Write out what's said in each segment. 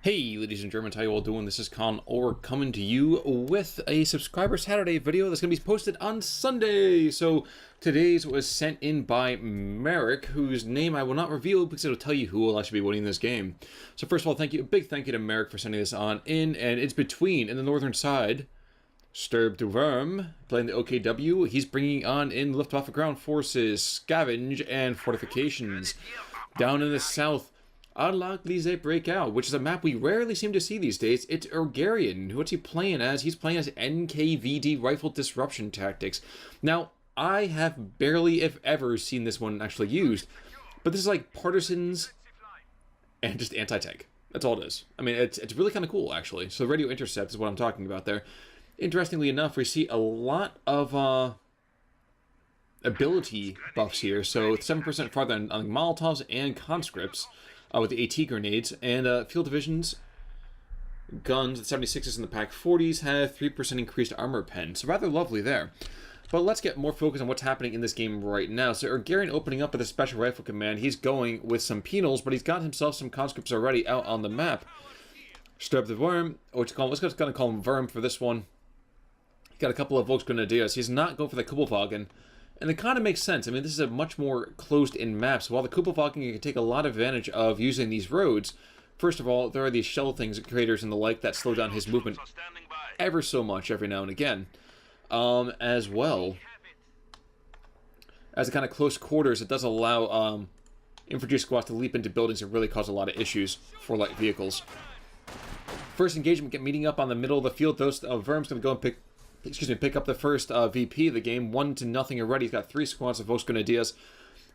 Hey ladies and Germans, how you all doing? This is Con Or coming to you with a subscriber Saturday video that's going to be posted on Sunday. So today's was sent in by Merrick, whose name I will not reveal because it'll tell you who will actually be winning this game. So first of all, a big thank you to Merrick for sending this on in, and it's between, in the northern side, StirbduWurm playing the OKW. He's bringing on in Luftwaffe ground forces, scavenge, and fortifications. Down in the south, unlock Gleize Breakout, which is a map we rarely seem to see these days. It's ergarion. What's he playing as? He's playing as NKVD Rifle Disruption Tactics. Now, I have barely, if ever, seen this one actually used, but this is like partisans and just anti-tank. That's all it is. I mean, it's really kind of cool, actually. So radio intercept is what I'm talking about there. Interestingly enough, we see a lot of ability buffs here. So it's 7% farther on Molotovs and conscripts. With the AT grenades, and field divisions, guns, the 76s and the Pack 40s have 3% increased armor pen, so rather lovely there. But let's get more focused on what's happening in this game right now. So ergarion opening up with a special rifle command. He's going with some penals, but he's got himself some conscripts already out on the map. StirbduWurm, or let's just gonna call him Worm for this one. He got a couple of Volksgrenadiers. He's not going for the Kuppelwagen. And it kind of makes sense. I mean, this is a much more closed-in map, so while the Kuppelwagen can take a lot of advantage of using these roads, first of all, there are these shell things, creators and the like, that slow down his movement ever so much every now and again. As well as a kind of close quarters, it does allow infantry squads to leap into buildings and really cause a lot of issues for light vehicles. First engagement, meeting up on the middle of the field. Those Worm's going to go and pick up the first VP of the game, 1-0 already. He's got 3 squads of Volksgrenadiers.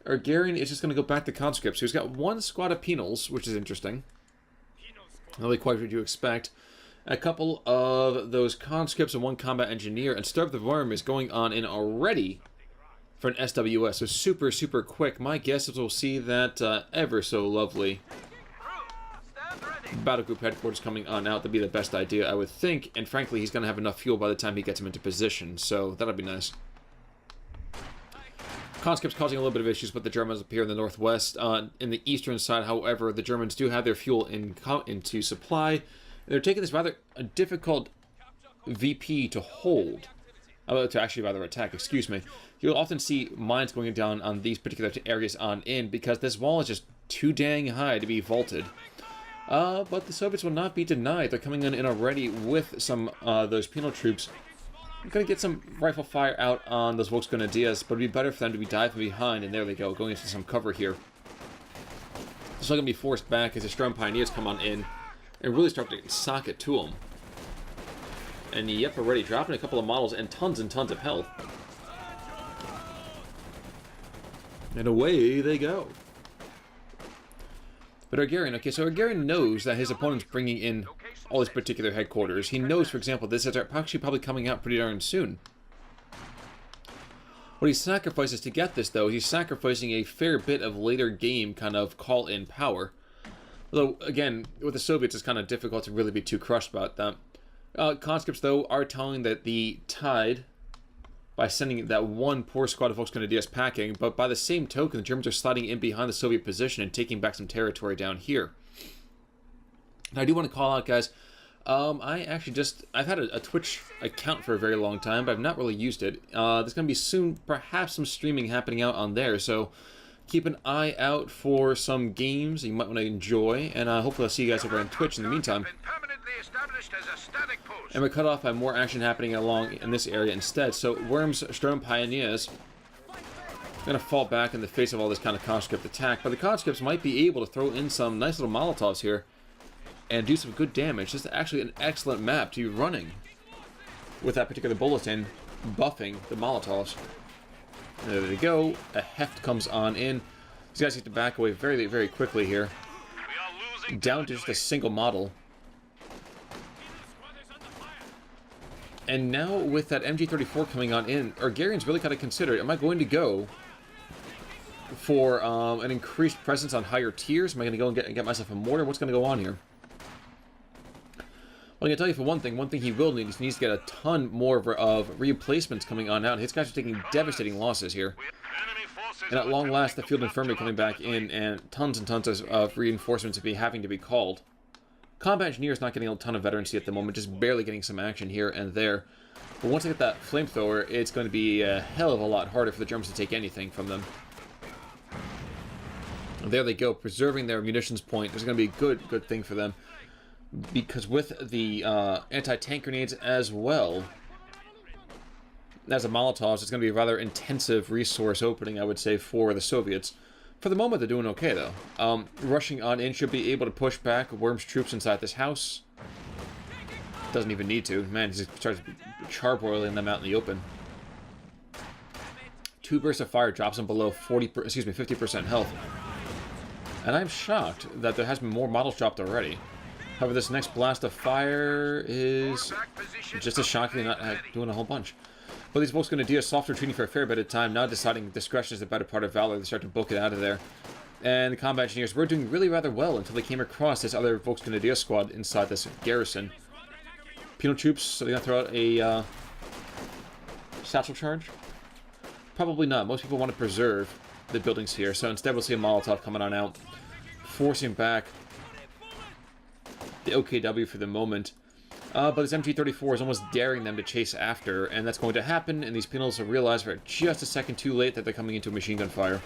ergarion is just going to go back to conscripts. So he's got 1 squad of penals, which is interesting. Not really quite what you expect. A couple of those conscripts and 1 combat engineer, and StirbduWurm is going on in already for an SWS. So super, super quick. My guess is we'll see that ever so lovely battle group headquarters coming on out to be the best idea, I would think, and frankly he's going to have enough fuel by the time he gets him into position, so that'll be nice. Conscripts causing a little bit of issues with the Germans up here in the northwest. In the eastern side, however, the Germans do have their fuel into supply. They're taking this rather difficult VP to hold, to actually rather attack, excuse me. You'll often see mines going down on these particular areas on in because this wall is just too dang high to be vaulted. But the Soviets will not be denied. They're coming in already with some those penal troops. I'm going to get some rifle fire out on those Volksgrenadiers, but it would be better for them to be diving behind, and there they go, going into some cover here. They're still going to be forced back as the Sturm Pioneers come on in and really start to sock it to them. And yep, already dropping a couple of models and tons of health. And away they go. But ergarion, okay, so ergarion knows that his opponent's bringing in all his particular headquarters. He knows, for example, this is actually probably coming out pretty darn soon. What he sacrifices to get this, though, he's sacrificing a fair bit of later game kind of call-in power. Although, again, with the Soviets, it's kind of difficult to really be too crushed about that. Conscripts, though, are telling that the tide by sending that 1 poor squad of Volksgrenadiers packing, but by the same token, the Germans are sliding in behind the Soviet position and taking back some territory down here. Now, I do want to call out, guys, I've had a Twitch account for a very long time, but I've not really used it. There's going to be soon, perhaps, some streaming happening out on there, so keep an eye out for some games you might want to enjoy, and hopefully I'll see you guys over on Twitch in the meantime. And we're cut off by more action happening along in this area instead. So Worm's Sturm Pioneers are going to fall back in the face of all this kind of conscript attack, but the conscripts might be able to throw in some nice little Molotovs here and do some good damage. This is actually an excellent map to be running with that particular bulletin buffing the Molotovs. There they go. A heft comes on in. These guys get to back away very, very quickly here. Down to just a single model. And now with that MG34 coming on in, ergarion's really got to consider, am I going to go for an increased presence on higher tiers? Am I going to go and get myself a mortar? What's going to go on here? Well, I can tell you for one thing he will need is he needs to get a ton more of replacements coming on out. His guys are taking devastating losses here. And at long last, the field infirmary coming back in, and tons of reinforcements will be having to be called. Combat Engineer is not getting a ton of veterancy at the moment, just barely getting some action here and there. But once they get that flamethrower, it's going to be a hell of a lot harder for the Germans to take anything from them. And there they go, preserving their munitions point. There's going to be a good thing for them. Because with the anti-tank grenades as well as the Molotovs, it's going to be a rather intensive resource opening, I would say, for the Soviets. For the moment, they're doing okay, though. Rushing on in should be able to push back Worm's troops inside this house. Doesn't even need to. Man, he just starts charbroiling them out in the open. 2 bursts of fire drops them below 50% health. And I'm shocked that there has been more models dropped already. However, this next blast of fire is just as shockingly not doing a whole bunch. But these folks going to do a soft retreating for a fair bit of time, now deciding discretion is the better part of valor. They start to book it out of there. And the combat engineers were doing really rather well until they came across this other Volksgrenadier squad inside this garrison. Penal troops, so they're going to throw out a satchel charge? Probably not. Most people want to preserve the buildings here, so instead we'll see a Molotov coming on out, forcing back the OKW for the moment. But this MG-34 is almost daring them to chase after, and that's going to happen, and these penals will realize we're just a second too late that they're coming into a machine gun fire.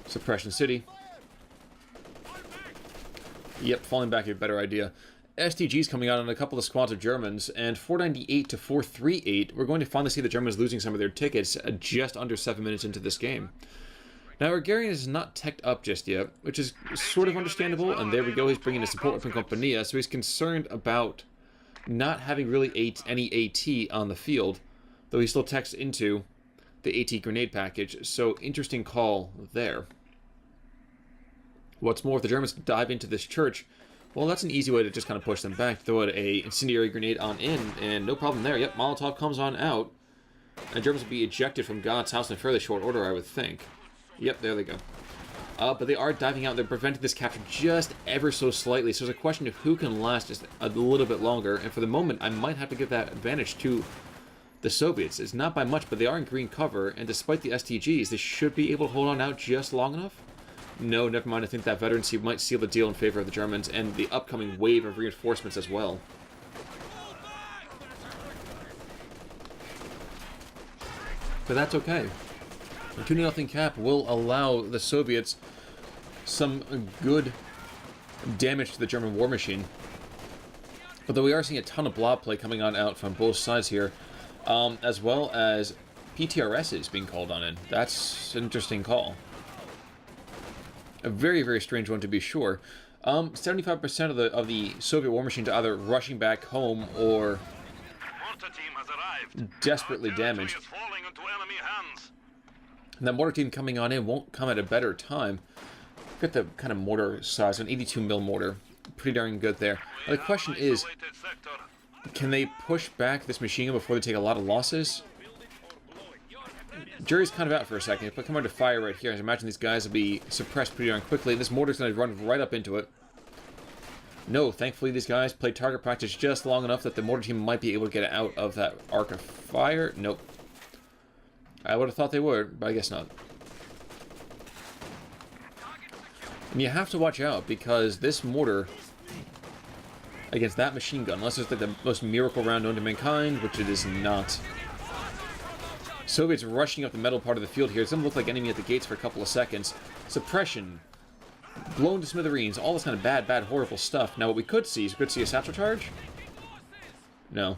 Suppression City. Yep, falling back is a better idea. STG's coming out on a couple of squads of Germans, and 498 to 438, we're going to finally see the Germans losing some of their tickets just under 7 minutes into this game. Now, Ergarion is not teched up just yet, which is sort of understandable, and there we go, he's bringing a support weapon Compania, so he's concerned about not having really any AT on the field, though he still techs into the AT grenade package, so interesting call there. What's more, if the Germans dive into this church, well, that's an easy way to just kind of push them back. Throw out a incendiary grenade on in, and no problem there. Yep, Molotov comes on out. And Germans will be ejected from God's house in fairly short order, I would think. Yep, there they go. But they are diving out. They're preventing this capture just ever so slightly. So there's a question of who can last just a little bit longer. And for the moment, I might have to give that advantage to the Soviets. It's not by much, but they are in green cover. And despite the STGs, they should be able to hold on out just long enough. No, never mind. I think that veterancy might seal the deal in favor of the Germans and the upcoming wave of reinforcements as well. But that's okay. A 2-0 cap will allow the Soviets some good damage to the German war machine. But though we are seeing a ton of blob play coming on out from both sides here, as well as PTRSs being called on in. That's an interesting call. A very, very strange one to be sure. 75% of the Soviet war machines are either rushing back home or desperately damaged. And that mortar team coming on in won't come at a better time. Look at the kind of mortar size, an 82mm mortar. Pretty darn good there. Now the question is, can they push back this machine gun before they take a lot of losses? Jury's kind of out for a second. If I come under fire right here, I imagine these guys will be suppressed pretty darn quickly. This mortar's going to run right up into it. No, thankfully these guys played target practice just long enough that the mortar team might be able to get out of that arc of fire. Nope. I would have thought they would, but I guess not. And you have to watch out, because this mortar against that machine gun, unless it's like the most miracle round known to mankind, which it is not. Soviets rushing up the metal part of the field here. It's going to look like enemy at the gates for a couple of seconds. Suppression. Blown to smithereens. All this kind of bad, horrible stuff. Now what we could see is we could see a satchel charge. No.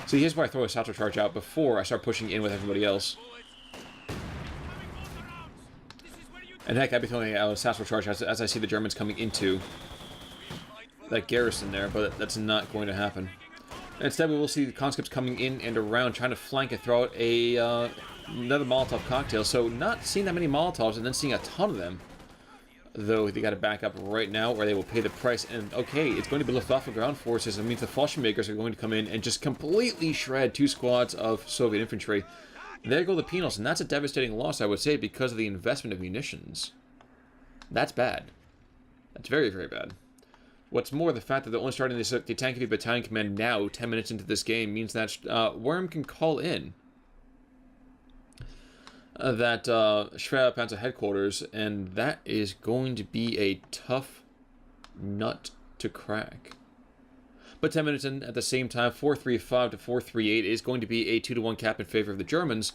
See, here's where I throw a satchel charge out before I start pushing in with everybody else. And heck, I'd be throwing out a satchel charge as I see the Germans coming into that garrison there, but that's not going to happen. Instead, we will see the conscripts coming in and around, trying to flank and throw out another Molotov cocktail. So not seeing that many Molotovs and then seeing a ton of them. Though they got to back up right now or they will pay the price. And okay, it's going to be Luftwaffe ground forces. It means the Fallschirmjägers are going to come in and just completely shred 2 squads of Soviet infantry. There go the penals, and that's a devastating loss, I would say, because of the investment of munitions. That's bad. That's very, very bad. What's more, the fact that they're only starting the Tank Heavy Battalion Command now, 10 minutes into this game, means that Worm can call in that Schwer Panzer headquarters, and that is going to be a tough nut to crack. But 10 minutes in, at the same time, 435 to 438 is going to be a 2-to-1 cap in favor of the Germans,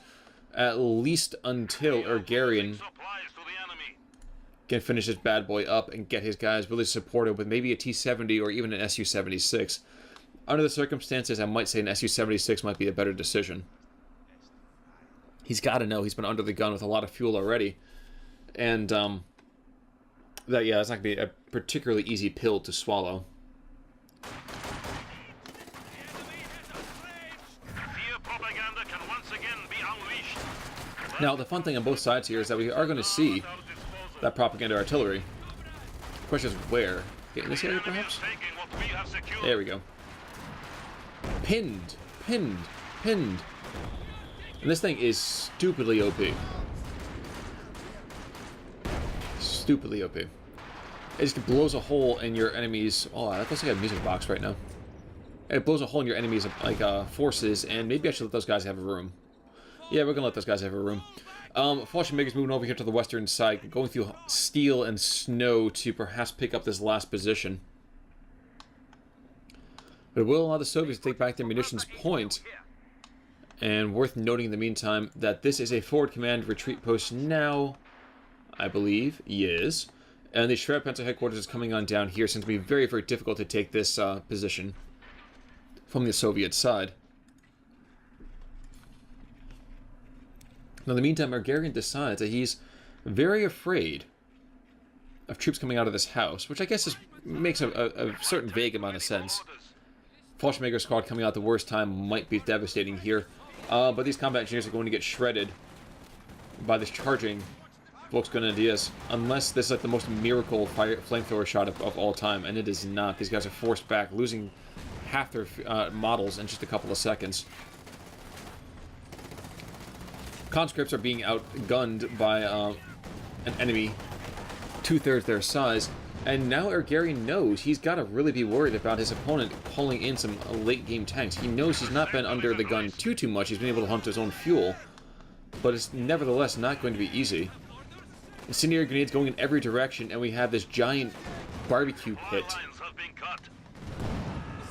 at least until Ergarion can finish this bad boy up and get his guys really supported with maybe a T-70 or even an Su-76. Under the circumstances, I might say an Su-76 might be a better decision. He's got to know he's been under the gun with a lot of fuel already. And, that's not going to be a particularly easy pill to swallow. Now, the fun thing on both sides here is that we are going to see that propaganda artillery. The question is where? In this area, perhaps? There we go. Pinned. Pinned. Pinned. And this thing is stupidly OP. Stupidly OP. It just blows a hole in your enemies. Oh, that looks like a music box right now. It blows a hole in your enemies' forces, and maybe I should let those guys have a room. Yeah, we're gonna let those guys have a room. Fallschirmjäger's moving over here to the western side, going through steel and snow to perhaps pick up this last position. But it will allow the Soviets to take back their munitions point. And worth noting in the meantime that this is a forward command retreat post now, I believe. Yes. And the Schwerpanzer headquarters is coming on down here, since it will be very, very difficult to take this position from the Soviet side. Now, in the meantime, Ergarion decides that he's very afraid of troops coming out of this house, which I guess makes a certain vague amount of sense. Fallschirmjäger squad coming out at the worst time might be devastating here, but these combat engineers are going to get shredded by this charging Volksgrenadiers, unless this is like the most miracle flamethrower shot of all time, and it is not. These guys are forced back, losing half their models in just a couple of seconds. Conscripts are being outgunned by an enemy 2/3 their size, and now Ergarion knows he's got to really be worried about his opponent pulling in some late-game tanks. He knows he's not been under the gun too much. He's been able to hunt his own fuel, but it's nevertheless not going to be easy. Incendiary grenades going in every direction, and we have this giant barbecue pit.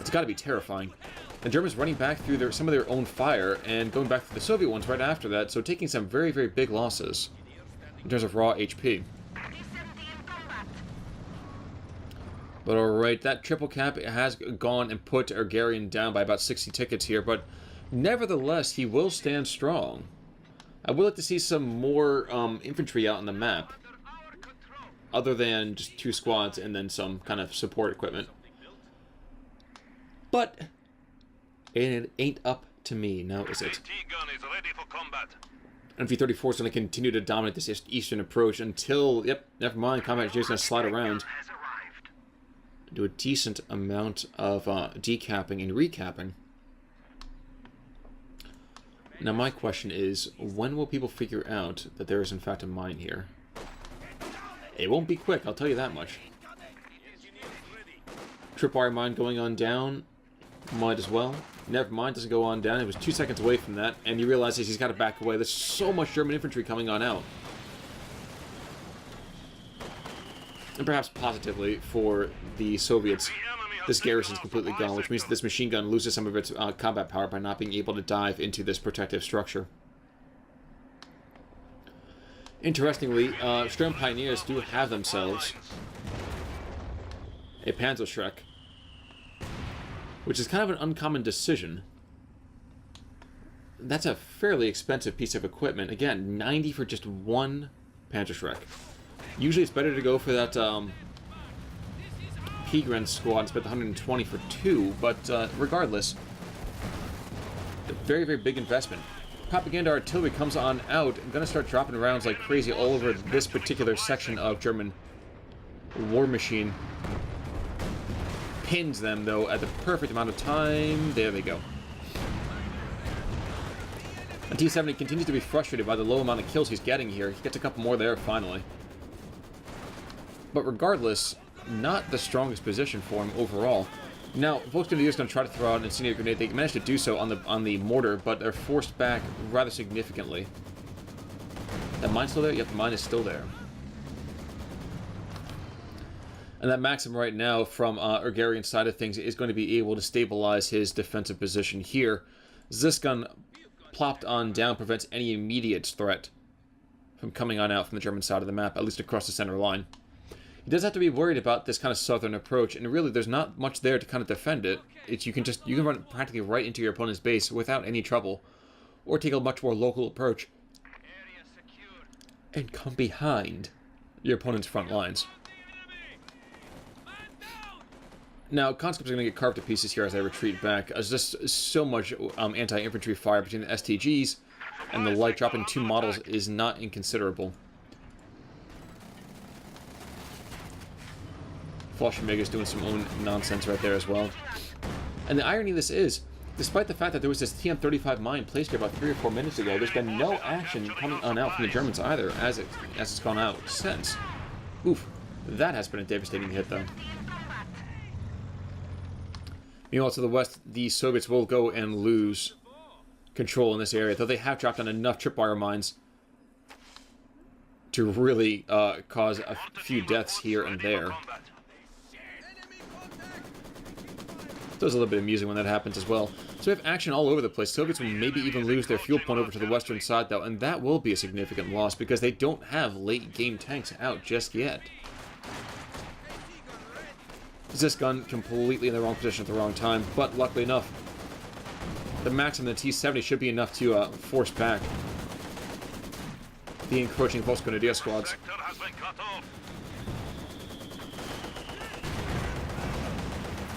It's got to be terrifying. The Germans running back through some of their own fire and going back to the Soviet ones right after that, so taking some very, very big losses in terms of raw HP. But alright, that triple cap has gone and put Ergarion down by about 60 tickets here, but nevertheless, he will stand strong. I would like to see some more infantry out on the map, other than just 2 squads and then some kind of support equipment. But it ain't up to me, now is it? MV-34 is going to continue to dominate this eastern approach until, yep, never mind, combat engineers going to slide around. Do a decent amount of decapping and recapping. Now my question is, when will people figure out that there is in fact a mine here? It won't be quick, I'll tell you that much. Tripwire mine going on down. Might as well. Never mind, doesn't go on down. It was 2 seconds away from that, and he realizes he's got to back away. There's so much German infantry coming on out. And perhaps positively for the Soviets, this garrison's completely gone, which means that this machine gun loses some of its combat power by not being able to dive into this protective structure. Interestingly, Sturm Pioneers do have themselves a Panzerschreck, which is kind of an uncommon decision. That's a fairly expensive piece of equipment. Again, 90 for just one Panzerschreck. Usually it's better to go for that Pigren squad and spend 120 for 2, but regardless, a very, very big investment. Propaganda artillery comes on out and gonna start dropping rounds like crazy all over this particular section of German war machine. Pins them, though, at the perfect amount of time. There they go. And T-70 continues to be frustrated by the low amount of kills he's getting here. He gets a couple more there, finally. But regardless, not the strongest position for him overall. Now, Volksgrenadier is going to try to throw out an incendiary grenade. They managed to do so on the mortar, but they're forced back rather significantly. That mine still there? Yep, the mine is still there. And that Maxim right now from Ergarion's side of things is going to be able to stabilize his defensive position here. This gun plopped on down prevents any immediate threat from coming on out from the German side of the map, at least across the center line. He does have to be worried about this kind of southern approach, and really there's not much there to kind of defend it. You can run practically right into your opponent's base without any trouble, or take a much more local approach and come behind your opponent's front lines. Now, conscripts are going to get carved to pieces here as I retreat back. There's just so much anti-infantry fire between the STGs, and the light dropping 2 models is not inconsiderable. Fallschirmjäger's doing some own nonsense right there as well. And the irony of this is, despite the fact that there was this TM-35 mine placed here about 3 or 4 minutes ago, there's been no action coming on out from the Germans either, as it's gone out since. Oof, that has been a devastating hit though. Meanwhile, to the west, the Soviets will go and lose control in this area, though they have dropped on enough tripwire mines to really cause a few deaths here and there. So it's a little bit amusing when that happens as well. So we have action all over the place. Soviets will maybe even lose their fuel point over to the western side, though, and that will be a significant loss because they don't have late-game tanks out just yet. This gun completely in the wrong position at the wrong time, but luckily enough, the Maxim and the T-70 should be enough to force back the encroaching Volksgrenadier squads.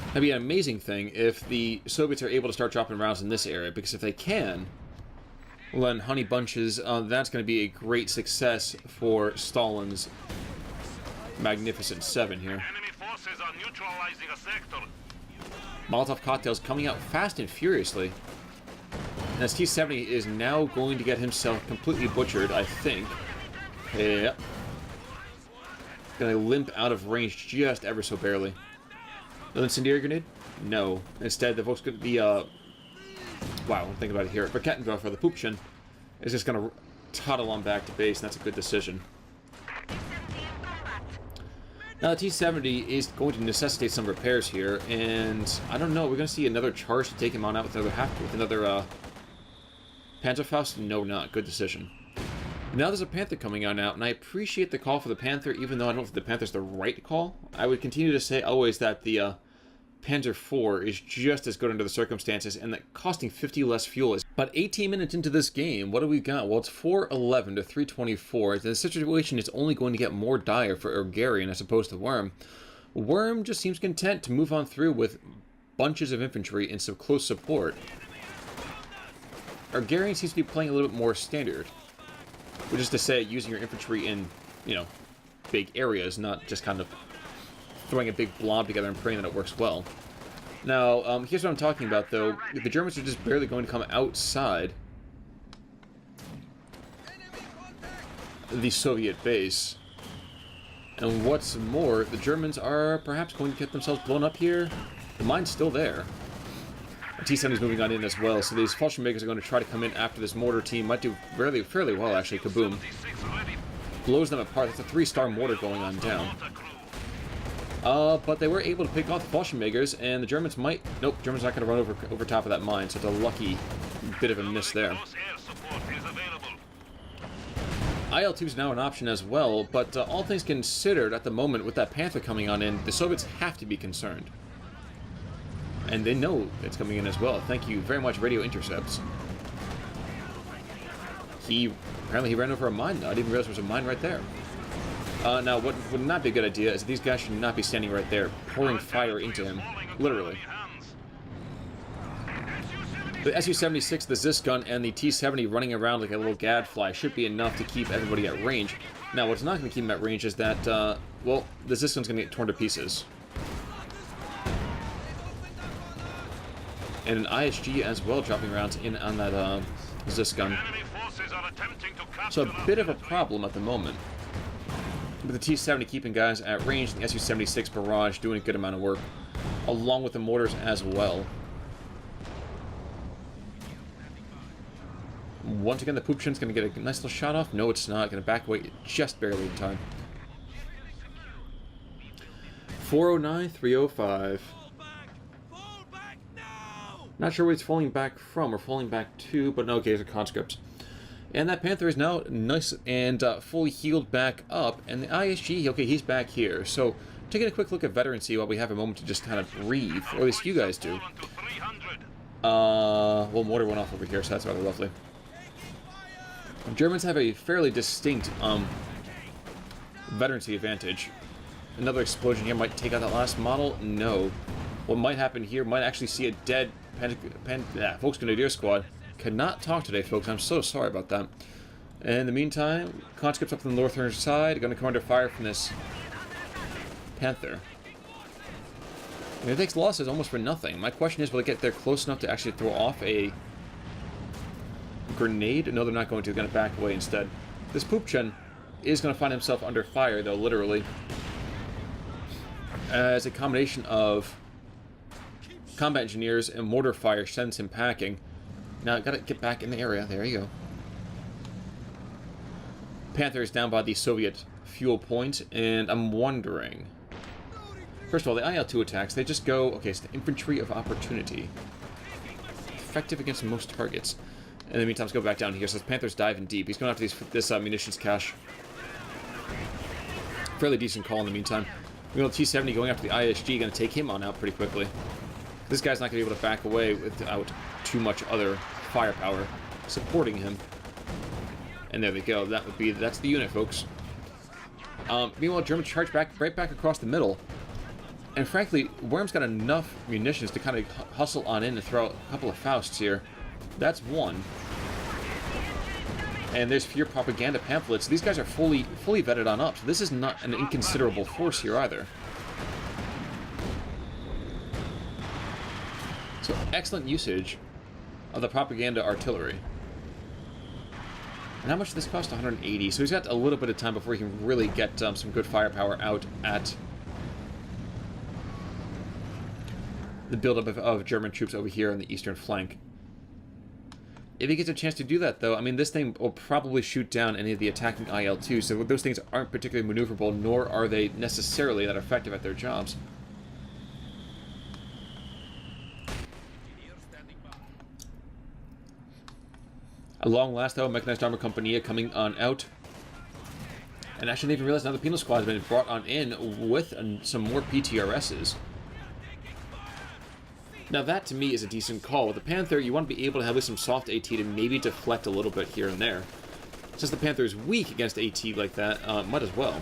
That'd be an amazing thing if the Soviets are able to start dropping rounds in this area, because if they can, well then honey bunches, that's going to be a great success for Stalin's Magnificent 7 here. Molotov cocktails coming out fast and furiously. And this T-70 is now going to get himself completely butchered, I think. Yep. Gonna limp out of range just ever so barely. No incendiary grenade? No. Instead, the folks could be, wow, I'm thinking about it here. Raketendorf, for the Pupchen, is just gonna toddle on back to base, and that's a good decision. Now, the T-70 is going to necessitate some repairs here, and I don't know, we're going to see another charge to take him on out with another Panzerfaust? No, not. Good decision. Now there's a Panther coming on out, and I appreciate the call for the Panther, even though I don't think the Panther's the right call. I would continue to say always that the Panzer IV is just as good under the circumstances, and that costing 50 less fuel is. But 18 minutes into this game, what do we got? Well, it's 411 to 324. The situation is only going to get more dire for Ergarion as opposed to Wurm. Wurm just seems content to move on through with bunches of infantry and some close support. Ergarion seems to be playing a little bit more standard, which is to say using your infantry in, you know, big areas, not just kind of throwing a big blob together and praying that it works well. Now, here's what I'm talking about, though. The Germans are just barely going to come outside the Soviet base. And what's more, the Germans are perhaps going to get themselves blown up here. The mine's still there. The T-70 is moving on in as well, so these Fallschirmjägers are going to try to come in after this mortar team. Might do fairly well, actually. Kaboom. Blows them apart. That's a 3-star mortar going on down. But they were able to pick off the Fallschirmjägers, and the Germans might... Nope, Germans not going to run over top of that mine, so it's a lucky bit of a miss there. IL-2 is now an option as well, but all things considered, at the moment, with that Panther coming on in, the Soviets have to be concerned. And they know it's coming in as well. Thank you very much, radio intercepts. Apparently he ran over a mine. I didn't realize there was a mine right there. Now, what would not be a good idea is that these guys should not be standing right there, pouring fire into him. Literally. The Su-76, the Zis gun, and the T-70 running around like a little gadfly should be enough to keep everybody at range. Now, what's not going to keep them at range is that, well, the Zis gun's going to get torn to pieces. And an ISG as well dropping rounds in on that Zis gun. So a bit of a problem at the moment. With the T-70 keeping guys at range, the Su-76 barrage doing a good amount of work, along with the mortars as well. Once again, the Pupchen's going to get a nice little shot off. No, it's not. Going to back away just barely in time. 409, 305. Not sure where he's falling back from or falling back to, but no, okay, these are conscripts. And that Panther is now nice and fully healed back up. And the ISG, okay, he's back here. So, taking a quick look at veterancy while we have a moment to just kind of breathe, or at least you guys do. Well, mortar went off over here, so that's rather lovely. Germans have a fairly distinct veterancy advantage. Another explosion here might take out that last model. No. What might happen here might actually see a dead Volks Grenadier squad. Cannot talk today, folks. I'm so sorry about that. And in the meantime, conscripts up on the northern side are going to come under fire from this Panther. And it takes losses almost for nothing. My question is, will they get there close enough to actually throw off a grenade? No, they're not going to. They're going to back away instead. This Poopchen is going to find himself under fire, though, literally. As a combination of combat engineers and mortar fire sends him packing. Now, I've got to get back in the area. There you go. Panther is down by the Soviet fuel point, and I'm wondering... First of all, the IL-2 attacks, they just go... Okay, it's the infantry of opportunity. Effective against most targets. In the meantime, let's go back down here. So Panther's diving deep. He's going after this munitions cache. Fairly decent call in the meantime. We know T-70 going after the ISG, going to take him on out pretty quickly. This guy's not going to be able to back away without too much other firepower supporting him. And there they go. That's the unit, folks. Meanwhile, Germans charge back right back across the middle. And frankly, Worm's got enough munitions to kind of hustle on in and throw out a couple of Fausts here. That's one. And there's fear propaganda pamphlets. These guys are fully vetted on up, so this is not an inconsiderable force here either. So excellent usage of the propaganda artillery. And how much did this cost? 180. So he's got a little bit of time before he can really get some good firepower out at the buildup of German troops over here on the eastern flank. If he gets a chance to do that, though, I mean, this thing will probably shoot down any of the attacking IL-2, so those things aren't particularly maneuverable, nor are they necessarily that effective at their jobs. At long last, though, Mechanized Armor Company coming on out. And actually, they even realized now the Penal Squad has been brought on in with some more PTRSs. Now that, to me, is a decent call. With the Panther, you want to be able to have some soft AT to maybe deflect a little bit here and there. Since the Panther is weak against AT like that, might as well.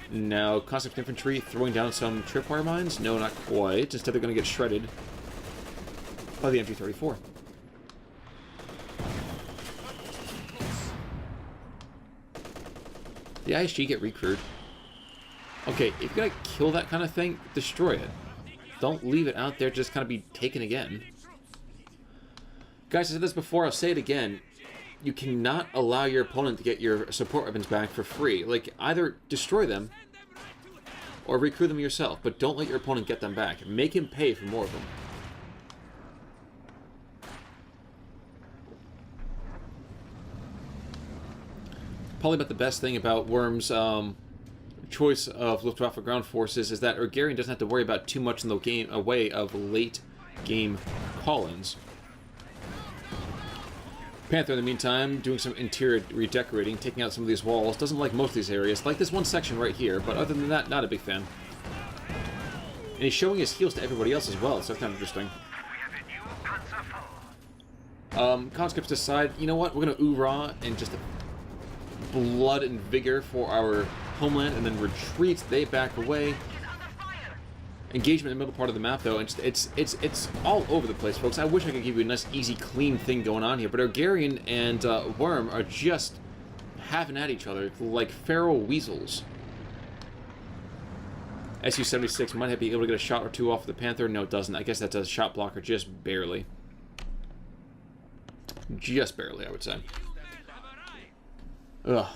Now, Conscript Infantry throwing down some tripwire mines? No, not quite. Instead, they're going to get shredded by the MG-34. The ISG get recruited. Okay, if you're going to kill that kind of thing, destroy it. Don't leave it out there to just kind of be taken again. Guys, I said this before, I'll say it again. You cannot allow your opponent to get your support weapons back for free. Like, either destroy them or recruit them yourself, but don't let your opponent get them back. Make him pay for more of them. Probably about the best thing about Worm's choice of Luftwaffe ground forces is that Ergarion doesn't have to worry about too much in the game away of late game call-ins. Panther, in the meantime, doing some interior redecorating, taking out some of these walls. Doesn't like most of these areas, like this one section right here, but other than that, not a big fan. And he's showing his heals to everybody else as well, so that's kind of interesting. Conscripts decide, you know what, we're going to oorah and just blood and vigor for our homeland, and then retreats. They back away. Engagement in the middle part of the map, though, and it's all over the place, folks. I wish I could give you a nice, easy, clean thing going on here, but Ergarion and Worm are just having at each other like feral weasels. Su-76 might be able to get a shot or two off the Panther. No, it doesn't. I guess that does shot blocker just barely. Just barely, I would say. Ugh.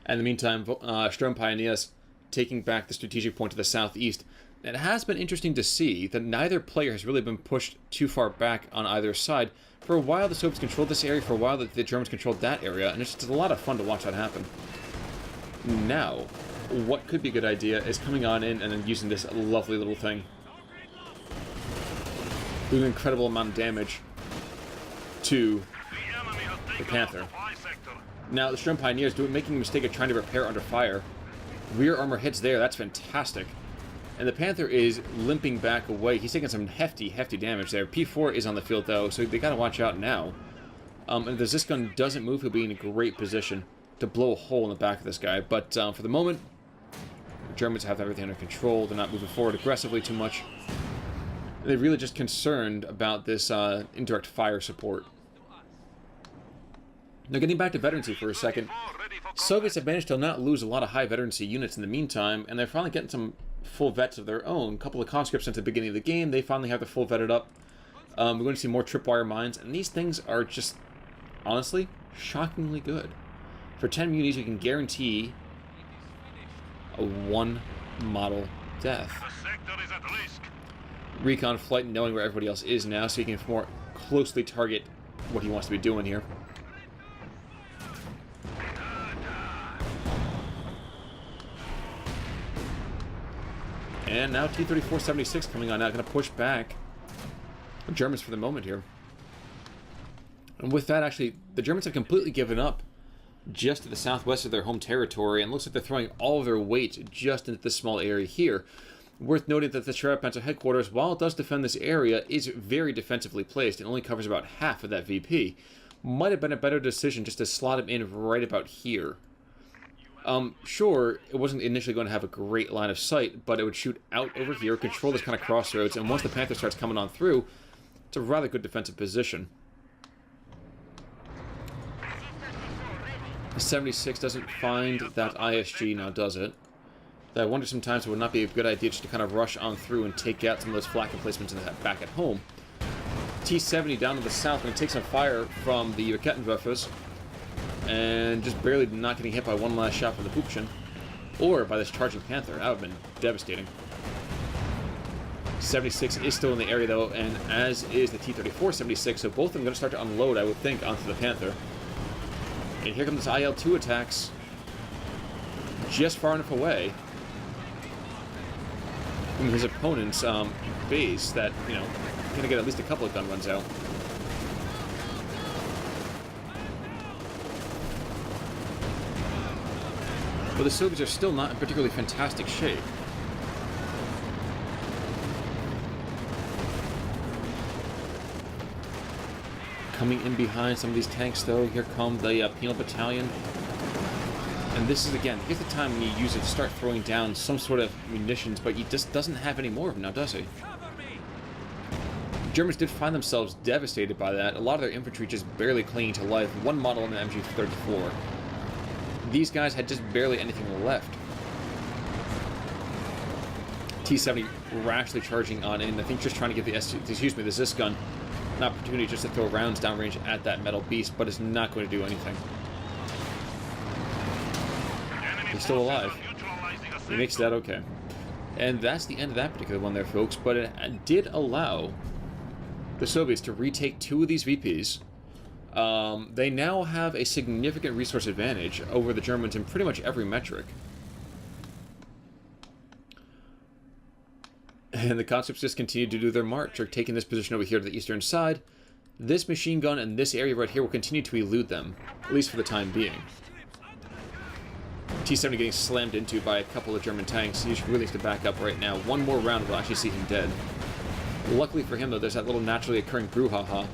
And in the meantime, Sturm Pioneers taking back the strategic point to the southeast. It has been interesting to see that neither player has really been pushed too far back on either side. For a while, the Soviets controlled this area. For a while, the Germans controlled that area. And it's just a lot of fun to watch that happen. Now, what could be a good idea is coming on in and then using this lovely little thing. Doing an incredible amount of damage to the Panther. Now, the Sturm Pioneer is making the mistake of trying to repair under fire. Rear armor hits there, that's fantastic. And the Panther is limping back away. He's taking some hefty damage there. P4 is on the field, though, so they gotta watch out now. And if the Zis gun doesn't move, he'll be in a great position to blow a hole in the back of this guy. But for the moment, the Germans have everything under control. They're not moving forward aggressively too much. They're really just concerned about this indirect fire support. Now, getting back to veterancy for a second, Soviets have managed to not lose a lot of high veterancy units in the meantime, and they're finally getting some full vets of their own. A couple of conscripts since the beginning of the game, they finally have the full vetted up. We're going to see more tripwire mines, and these things are just, honestly, shockingly good. For 10 munis, you can guarantee a one-model death. Recon flight, knowing where everybody else is now, so you can more closely target what he wants to be doing here. And now T-34-76 coming on out, going to push back the Germans for the moment here. And with that, actually, the Germans have completely given up just to the southwest of their home territory, and looks like they're throwing all of their weight just into this small area here. Worth noting that the Panzer headquarters, while it does defend this area, is very defensively placed and only covers about half of that VP. Might have been a better decision just to slot him in right about here. Sure, it wasn't initially going to have a great line of sight, but it would shoot out over here, control this kind of crossroads, and once the Panther starts coming on through, it's a rather good defensive position. The 76 doesn't find that ISG now, does it? I wonder sometimes it would not be a good idea just to kind of rush on through and take out some of those flak emplacements back at home. T-70 down to the south, going to take some fire from the Rakettenwerfers, and just barely not getting hit by one last shot from the Pupchen, or by this charging Panther. That would have been devastating. 76 is still in the area, though, and as is the T-34-76, so both of them going to start to unload, I would think, onto the Panther. And here comes this IL-2 attacks, just far enough away from his opponent's base that, you know, going to get at least a couple of gun runs out. But the Soviets are still not in particularly fantastic shape. Coming in behind some of these tanks, though, here come the Penal Battalion. And this is, again, here's the time when you use it to start throwing down some sort of munitions, but he just doesn't have any more of them now, does he? The Germans did find themselves devastated by that. A lot of their infantry just barely clinging to life. One model in the MG-34. These guys had just barely anything left. T-70 rashly charging on in. I think just trying to give the Zis gun an opportunity just to throw rounds downrange at that metal beast, but it's not going to do anything. He's still alive. He makes that okay. And that's the end of that particular one there, folks, but it did allow the Soviets to retake 2 of these VPs. They now have a significant resource advantage over the Germans in pretty much every metric. And the conscripts just continue to do their march. They're taking this position over here to the eastern side. This machine gun and this area right here will continue to elude them, at least for the time being. T-70 getting slammed into by a couple of German tanks. He really needs to back up right now. One more round will actually see him dead. Luckily for him, though, there's that little naturally occurring brouhaha.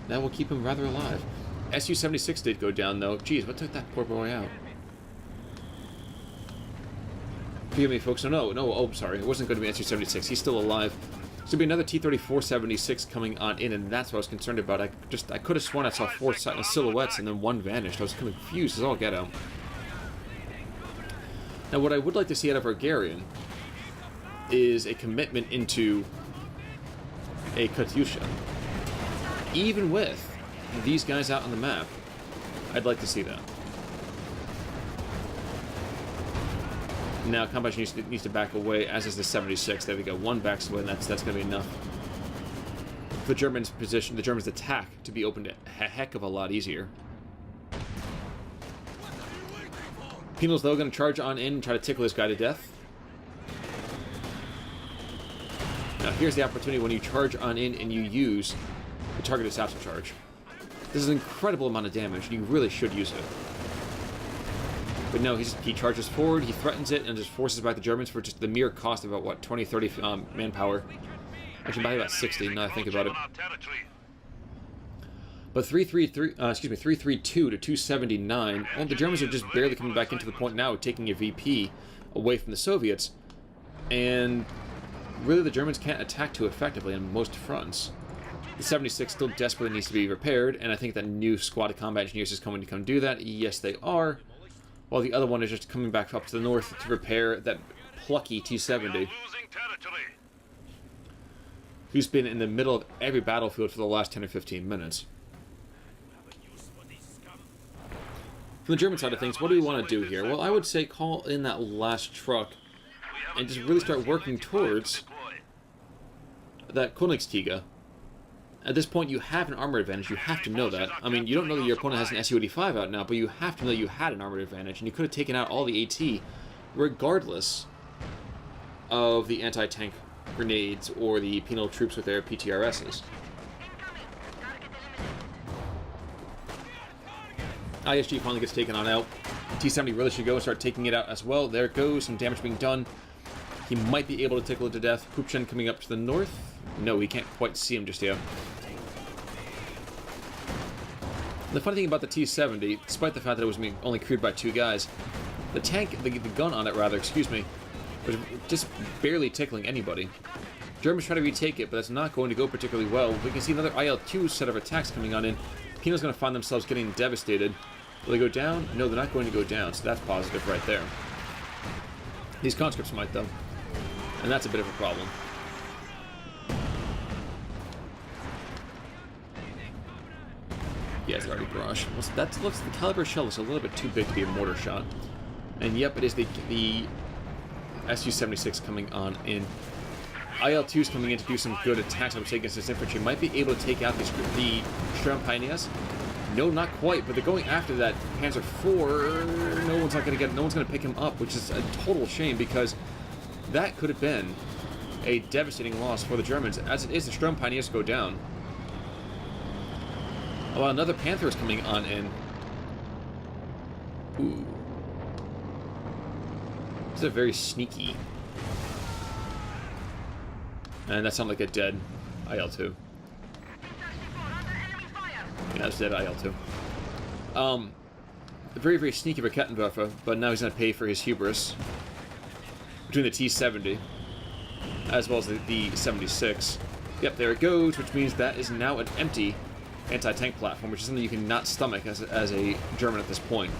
That will keep him rather alive. Su-76 did go down, though. Geez, what took that poor boy out? Forgive me, folks. No, oh, sorry. It wasn't going to be Su-76. He's still alive. There's going to be another T-34-76 coming on in, and that's what I was concerned about. I could have sworn I saw 4 silhouettes, and then one vanished. I was confused as all get out. Now, what I would like to see out of Ergarion is a commitment into a Katyusha. Even with these guys out on the map, I'd like to see that. Now, Combat needs to back away, as is the 76. There we go. One backs away, and that's going to be enough. The Germans' position, the Germans' attack, to be opened a heck of a lot easier. Penal's, though, going to charge on in and try to tickle this guy to death. Now, here's the opportunity when you charge on in and you use the target assassin charge. This is an incredible amount of damage, and you really should use it. But no, he charges forward, he threatens it, and just forces back the Germans for just the mere cost of about, what, 20, 30 manpower. Actually, probably about 60, now that I think about it. But 332 to 279, and the Germans are just barely coming back into the point now, taking a VP away from the Soviets. And really, the Germans can't attack too effectively on most fronts. The 76 still desperately needs to be repaired, and I think that new squad of combat engineers is coming to come do that. Yes, they are. While the other one is just coming back up to the north to repair that plucky T-70, who's been in the middle of every battlefield for the last 10 or 15 minutes. From the German side of things, what do we want to do here? Well, I would say call in that last truck and just really start working towards that Königstiger. At this point, you have an armor advantage. You have to know that. I mean, you don't know that your opponent has an Su-85 out now, but you have to know you had an armor advantage, and you could have taken out all the AT, regardless of the anti-tank grenades or the penal troops with their PTRSs. ISG finally gets taken on out. T-70 really should go and start taking it out as well. There it goes, some damage being done. He might be able to tickle it to death. Pupchen coming up to the north. No, we can't quite see him just yet. The funny thing about the T-70, despite the fact that it was only crewed by 2 guys, the tank, the gun on it rather, excuse me, was just barely tickling anybody. Germans try to retake it, but that's not going to go particularly well. We can see another IL-2 set of attacks coming on in. Pino's going to find themselves getting devastated. Will they go down? No, they're not going to go down, so that's positive right there. These conscripts might, though. And that's a bit of a problem. Yeah, it's already barrage. Well, so that looks, the caliber shell is a little bit too big to be a mortar shot. And yep, it is the Su-76 coming on in. IL-2 is coming in to do some good attacks, I would say, against this infantry. Might be able to take out the Sturm Pioneers. No, not quite, but they're going after that Panzer IV. No one's going to pick him up, which is a total shame, because that could have been a devastating loss for the Germans. As it is, the Sturm Pioneers go down. Oh, another Panther is coming on in. Ooh. This is very sneaky. And that sounded like a dead IL-2. Yeah, that's dead IL-2. Very, very sneaky Rakettenwerfer, but now he's going to pay for his hubris. Between the T-70, as well as the 76. Yep, there it goes, which means that is now an empty anti-tank platform, which is something you cannot stomach as a German at this point.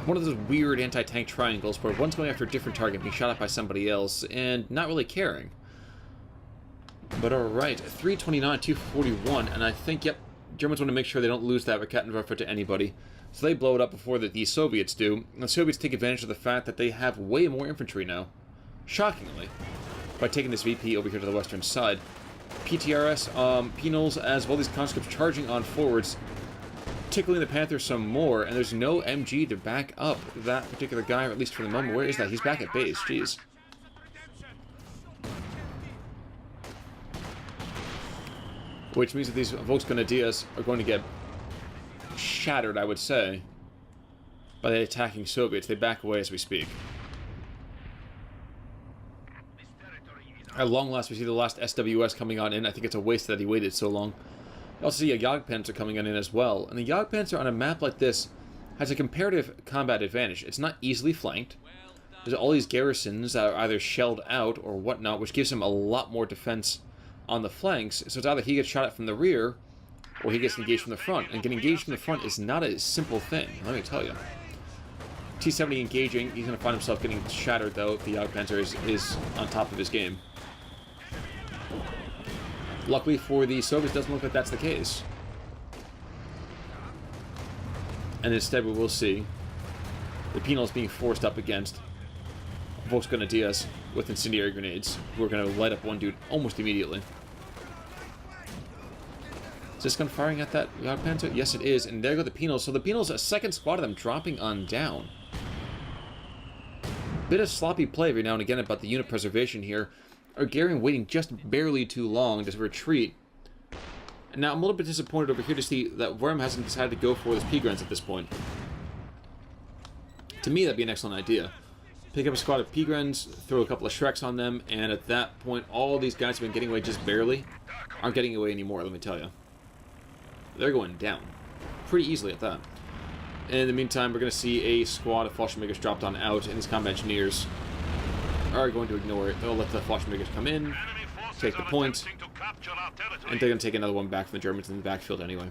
One of those weird anti-tank triangles where one's going after a different target, being shot at by somebody else, and not really caring. But alright, 329, 241, and I think, yep, Germans want to make sure they don't lose that Rakettenwerfer to anybody. So they blow it up before the Soviets do. And the Soviets take advantage of the fact that they have way more infantry now. Shockingly. By taking this VP over here to the western side. PTRS, Penals, as well as these conscripts charging on forwards. Tickling the Panther some more, and there's no MG to back up that particular guy, or at least for the moment. Where is that? He's back at base. Jeez. Which means that these Volksgrenadiers are going to get shattered, I would say, by the attacking Soviets. They back away as we speak. At long last, we see the last SWS coming on in. I think it's a waste that he waited so long. You also see a Jagdpanzer coming on in as well. And the Jagdpanzer on a map like this has a comparative combat advantage. It's not easily flanked. There's all these garrisons that are either shelled out or whatnot, which gives him a lot more defense on the flanks. So it's either he gets shot at from the rear, or he gets engaged from the front. And getting engaged from the front is not a simple thing, let me tell you. T-70 engaging, he's going to find himself getting shattered, though, if the Jagdpanzer is on top of his game. Luckily for the Soviets, it doesn't look like that's the case. And instead, we will see the Penals being forced up against Volksgrenadiers with incendiary grenades, who are going to light up one dude almost immediately. Is this gun firing at that Jagdpanzer? Yes, it is. And there go the Penals. So the Penals, a second squad of them dropping on down. Bit of sloppy play every now and again about the unit preservation here. ergarion waiting just barely too long to retreat. And now I'm a little bit disappointed over here to see that Worm hasn't decided to go for his P-Grunts at this point. To me, that'd be an excellent idea. Pick up a squad of P-Grunts, throw a couple of Shreks on them, and at that point, all these guys have been getting away just barely. Aren't getting away anymore, let me tell you. They're going down. Pretty easily at that. And in the meantime, we're going to see a squad of Fallschirmjägers dropped on out, and these combat engineers are going to ignore it. They'll let the Fallschirmjägers come in, take the point, and they're going to take another one back from the Germans in the backfield anyway.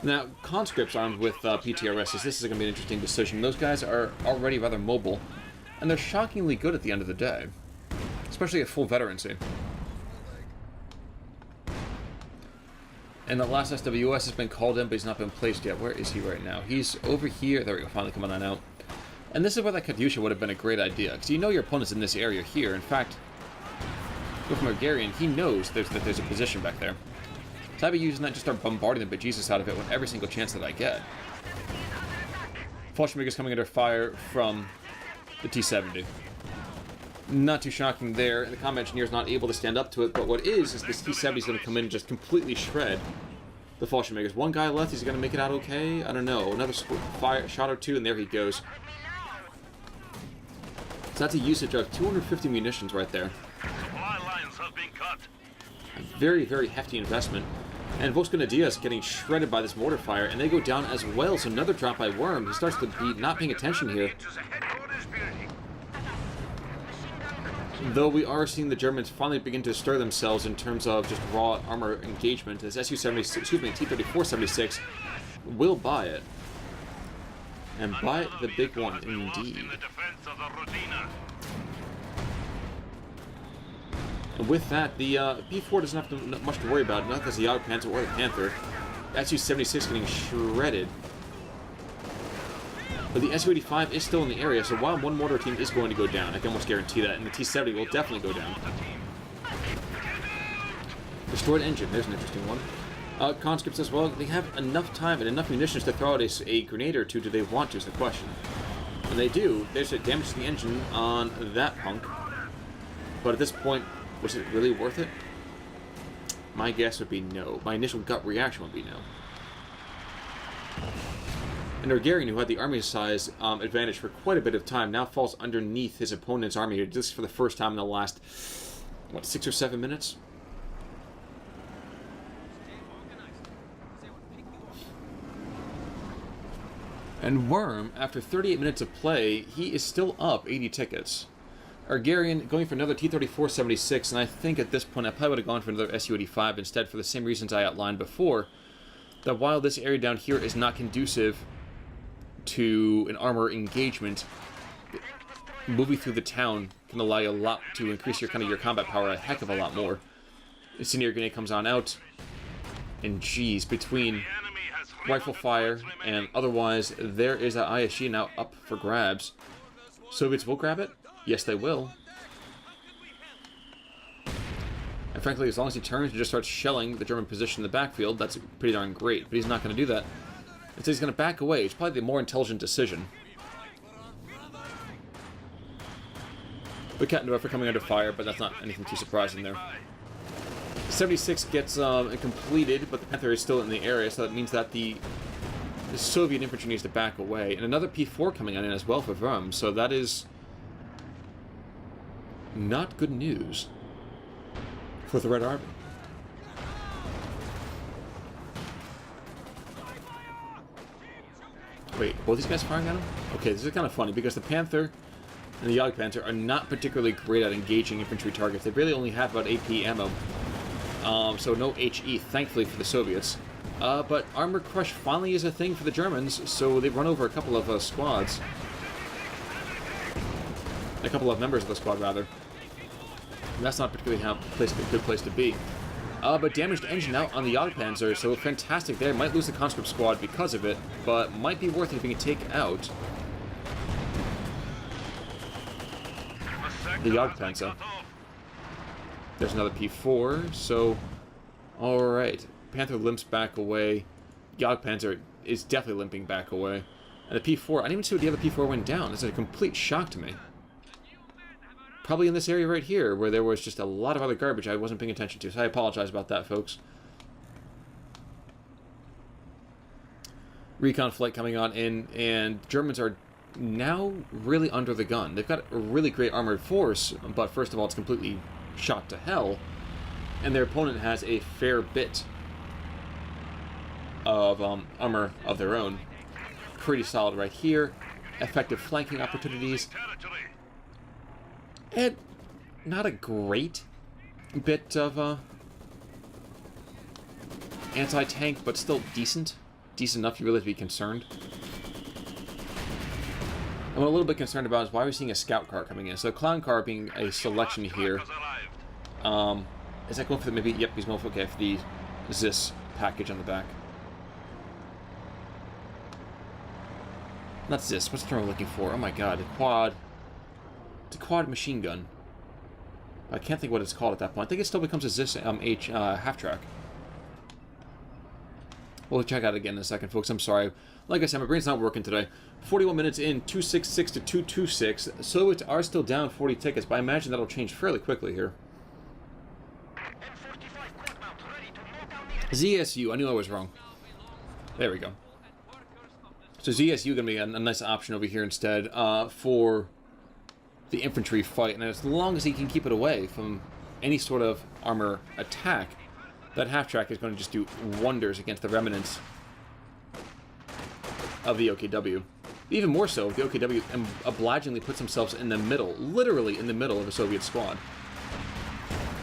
Now, conscripts armed with PTRSs, this is going to be an interesting decision. Those guys are already rather mobile, and they're shockingly good at the end of the day, especially at full veterancy. And the last SWS has been called in, but he's not been placed yet. Where is he right now? He's over here. There we go, finally coming on out. And this is where that Katyusha would have been a great idea, because you know your opponent's in this area here. In fact, go from ergarion, he knows that there's a position back there. So I'd be using that to start bombarding the bejesus out of it with every single chance that I get. Fallschirmjäger's coming under fire from the T-70. Not too shocking there. The combat engineer's not able to stand up to it, but what is this T-70 is going to come in and just completely shred the Fallschirmjägers. One guy left, he's going to make it out okay? I don't know. Another fire shot or two, and there he goes. So that's a usage of 250 munitions right there. A very, very hefty investment. And Volksgrenadiers getting shredded by this mortar fire, and they go down as well. So another drop by Worm. He starts to be not paying attention here. Though we are seeing the Germans finally begin to stir themselves in terms of just raw armor engagement, this Su-76, excuse me, T-34-76 will buy it. And buy it the big one, indeed. And with that, the P-4 doesn't have much to worry about, not as the Jagdpanzer or the Panther. Su-76 getting shredded. But the Su-85 is still in the area, so while one mortar team is going to go down, I can almost guarantee that, and the T-70 will definitely go down. Destroyed engine, there's an interesting one. Conscripts as well, they have enough time and enough munitions to throw out a grenade or two. Do they want to, is the question. When they do, there's a damage to the engine on that punk. But at this point, was it really worth it? My guess would be no. My initial gut reaction would be no. And ergarion, who had the army size advantage for quite a bit of time, now falls underneath his opponent's army here, just for the first time in the last, what, 6 or 7 minutes? And Worm, after 38 minutes of play, he is still up 80 tickets. ergarion going for another T-34-76, and I think at this point I probably would have gone for another Su-85 instead for the same reasons I outlined before, that while this area down here is not conducive to an armor engagement, moving through the town can allow you a lot to increase your your combat power a heck of a lot more. Incendiary grenade comes on out, and geez, between rifle fire and otherwise, there is that ISG now up for grabs. Soviets will grab it? Yes, they will. And frankly, as long as he turns and just starts shelling the German position in the backfield, that's pretty darn great. But he's not going to do that. Instead, he's going to back away. It's probably the more intelligent decision. But Kattendorfer coming under fire, but that's not anything too surprising there. 76 gets completed, but the Panther is still in the area, so that means that the Soviet infantry needs to back away. And another P-4 coming on in as well for Worm, so that is not good news for the Red Army. Wait, both these guys firing at him? Okay, this is kind of funny, because the Panther and the Jagdpanzer are not particularly great at engaging infantry targets. They really only have about AP ammo. So no HE, thankfully, for the Soviets. But Armor Crush finally is a thing for the Germans, so they've run over a couple of squads. A couple of members of the squad, rather. And that's not particularly a good place to be. But damaged engine out on the Jagdpanzer, so fantastic there. Might lose the conscript squad because of it, but might be worth it if we can take out the Jagdpanzer. There's another P4, so... Alright. Panther limps back away. Jagdpanzer is definitely limping back away. And the P4, I didn't even see what the other P4 went down. It's a complete shock to me. Probably in this area right here, where there was just a lot of other garbage I wasn't paying attention to. So I apologize about that, folks. Recon flight coming on in, and Germans are now really under the gun. They've got a really great armored force, but first of all, it's completely shot to hell. And their opponent has a fair bit of armor of their own. Pretty solid right here. Effective flanking opportunities. And not a great bit of anti-tank, but still decent. Decent enough you really have to be concerned. And what I'm a little bit concerned about is why we're seeing a scout car coming in. So clown car being a selection here. Is that going for the, maybe, yep, he's going for, okay, for the ZIS package on the back. Not ZIS, what's the term I'm looking for? Oh my god, it's a quad machine gun. I can't think what it's called at that point. I think it still becomes a ZIS half-track. We'll check out again in a second, folks. I'm sorry. Like I said, my brain's not working today. 41 minutes in, 266 to 226. Soviets are still down 40 tickets, but I imagine that'll change fairly quickly here. ZSU, I knew I was wrong. There we go. So ZSU going to be a nice option over here instead for the infantry fight. And as long as he can keep it away from any sort of armor attack, that half-track is going to just do wonders against the remnants of the OKW. Even more so, the OKW obligingly puts themselves in the middle, literally in the middle of a Soviet squad.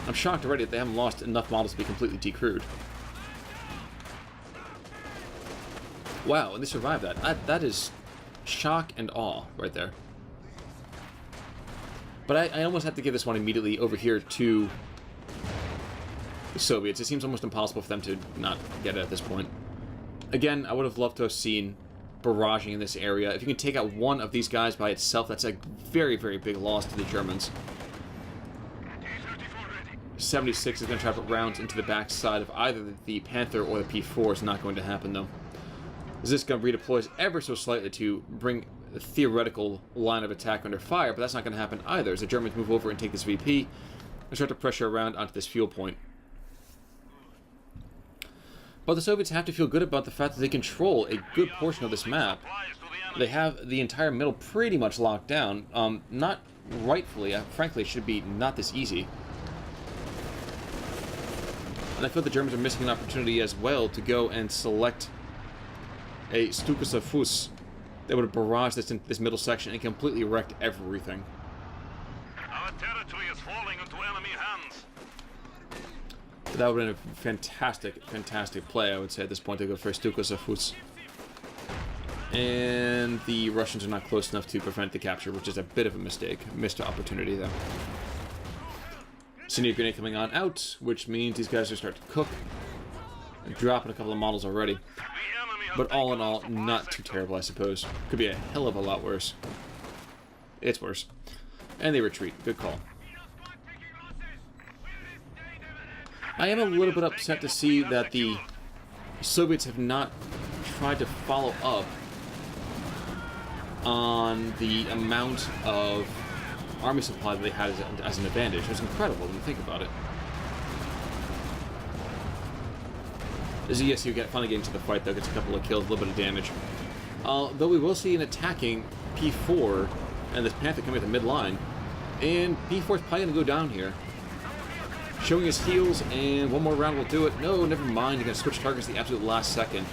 I'm shocked already that they haven't lost enough models to be completely decrewed. Wow, and they survived that. That is shock and awe right there. But I almost have to give this one immediately over here to the Soviets. It seems almost impossible for them to not get it at this point. Again, I would have loved to have seen barraging in this area. If you can take out one of these guys by itself, that's a very, very big loss to the Germans. 76 is going to try to put rounds into the backside of either the Panther or the P4. It's not going to happen, though. This gun redeploys ever so slightly to bring a theoretical line of attack under fire, but that's not going to happen either, as the Germans move over and take this VP and start to pressure around onto this fuel point. But the Soviets have to feel good about the fact that they control a good portion of this map. They have the entire middle pretty much locked down. Not rightfully, frankly, it should be not this easy. And I feel the Germans are missing an opportunity as well to go and select a Stukas of Fuss that would have barraged this middle section and completely wrecked everything. Our territory is falling into enemy hands. So that would have been a fantastic, fantastic play, I would say, at this point to go for Stukas of Fuss. And the Russians are not close enough to prevent the capture, which is a bit of a mistake. Missed opportunity, though. Senior grenade coming on out, which means these guys are starting to cook. They're dropping a couple of models already. But all in all, not too terrible, I suppose. Could be a hell of a lot worse. It's worse. And they retreat. Good call. I am a little bit upset to see that the Soviets have not tried to follow up on the amount of army supply that they had as an advantage. It was incredible when you think about it. The ZSU finally getting to the fight, though, gets a couple of kills, a little bit of damage. Though we will see an attacking P4 and this Panther coming at the midline. And P4 is probably going to go down here. Showing his heels, and one more round will do it. No, never mind. You're going to switch targets at the absolute last second.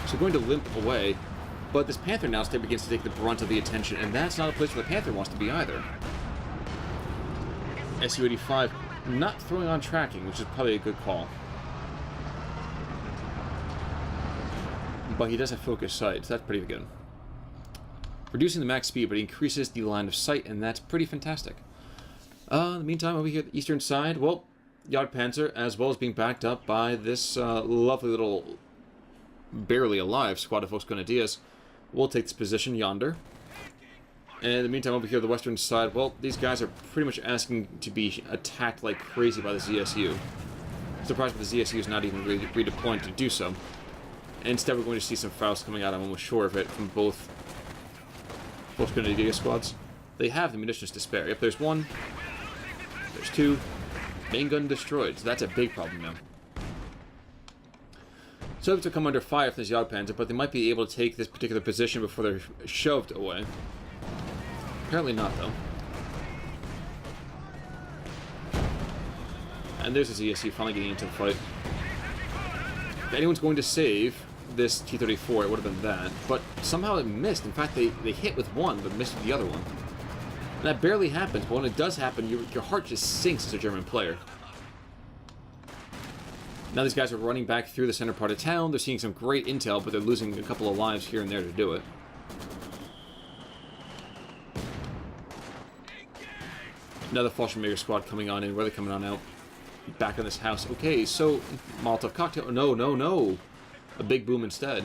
So going to limp away. But this Panther now begins to take the brunt of the attention, and that's not a place where the Panther wants to be either. Su-85 not throwing on tracking, which is probably a good call. But he does have focus sight, so that's pretty good. Reducing the max speed, but he increases the line of sight, and that's pretty fantastic. In the meantime, over here at the eastern side, well, Jagdpanzer, as well as being backed up by this lovely little barely alive squad of Volksgrenadiers, will take this position yonder. And in the meantime, over here on the western side, well, these guys are pretty much asking to be attacked like crazy by the ZSU. Surprised that the ZSU is not even redeploying to do so. And instead, we're going to see some Faust coming out, I'm almost sure of it, from both Grenadier squads. They have the munitions to spare. Yep, there's one. There's two. Main gun destroyed, so that's a big problem now. Soviets will come under fire from this Jagdpanzer, but they might be able to take this particular position before they're shoved away. Apparently not, though. And there's the ZSU finally getting into the fight. If anyone's going to save this T-34, it would have been that. But somehow it missed. In fact, they hit with one, but missed with the other one. And that barely happens, but when it does happen, your heart just sinks as a German player. Now these guys are running back through the center part of town. They're seeing some great intel, but they're losing a couple of lives here and there to do it. Another Fallschirmjäger squad coming on in. Where are they coming on out? Back in this house. Okay, so Molotov cocktail. Oh, no, no, no. A big boom instead.